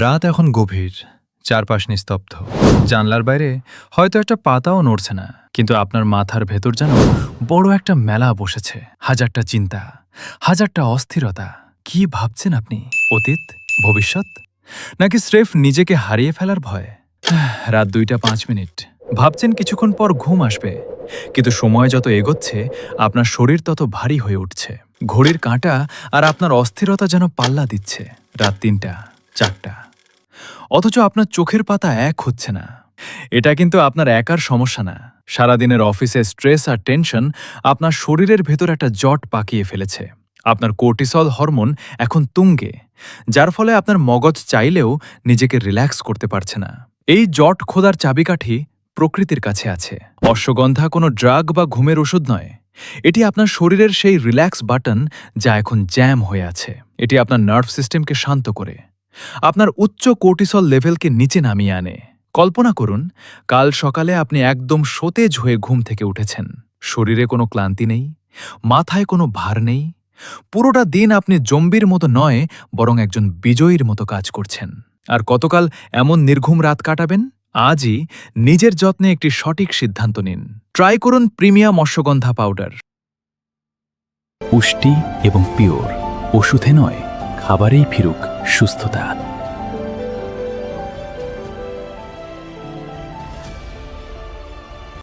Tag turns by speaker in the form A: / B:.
A: রাত এখন গভীর, চারপাশ নিস্তব্ধ। জানলার বাইরে হয়তো একটা পাতাও নড়ছে না, কিন্তু আপনার মাথার ভেতর যেন বড় একটা মেলা বসেছে। হাজারটা চিন্তা, হাজারটা অস্থিরতা। কি ভাবছেন আপনি? অতীত, ভবিষ্যৎ, নাকি স্রেফ নিজেকে হারিয়ে ফেলার ভয়? রাত 2:05। ভাবছেন কিছুক্ষণ পর ঘুম আসবে, কিন্তু সময় যত এগোচ্ছে আপনার শরীর তত ভারী হয়ে উঠছে। ঘড়ির কাঁটা আর আপনার অস্থিরতা যেন পাল্লা দিচ্ছে। রাত 3টা, 4টা, অথচ আপনার চোখের পাতা এক হচ্ছে না। এটা কিন্তু আপনার একার সমস্যা না। সারাদিনের অফিসে স্ট্রেস আর টেনশন আপনার শরীরের ভেতর একটা জট পাকিয়ে ফেলেছে। আপনার কোর্টিসল হরমোন এখন তুঙ্গে, যার ফলে আপনার মগজ চাইলেও নিজেকে রিল্যাক্স করতে পারছে না। এই জট খোদার চাবিকাঠি প্রকৃতির কাছে আছে। অশ্বগন্ধা কোনো ড্রাগ বা ঘুমের ওষুধ নয়। এটি আপনার শরীরের সেই রিল্যাক্স বাটন যা এখন জ্যাম হয়ে আছে। এটি আপনার নার্ভ সিস্টেমকে শান্ত করে, আপনার উচ্চ কোর্টিসল লেভেলকে নিচে নামিয়ে আনে। কল্পনা করুন, কাল সকালে আপনি একদম সতেজ হয়ে ঘুম থেকে উঠেছেন। শরীরে কোনো ক্লান্তি নেই, মাথায় কোনো ভার নেই। পুরোটা দিন আপনি জম্বির মতো নয়, বরং একজন বিজয়ীর মতো কাজ করছেন। আর কতকাল এমন নির্ঘুম রাত কাটাবেন? আজই নিজের যত্নে একটি সঠিক সিদ্ধান্ত নিন। ট্রাই করুন প্রিমিয়াম অশ্বগন্ধা পাউডার।
B: পুষ্টি এবং পিওর, ওষুধে নয়, খাবারেই ফিরুক সুস্থতা।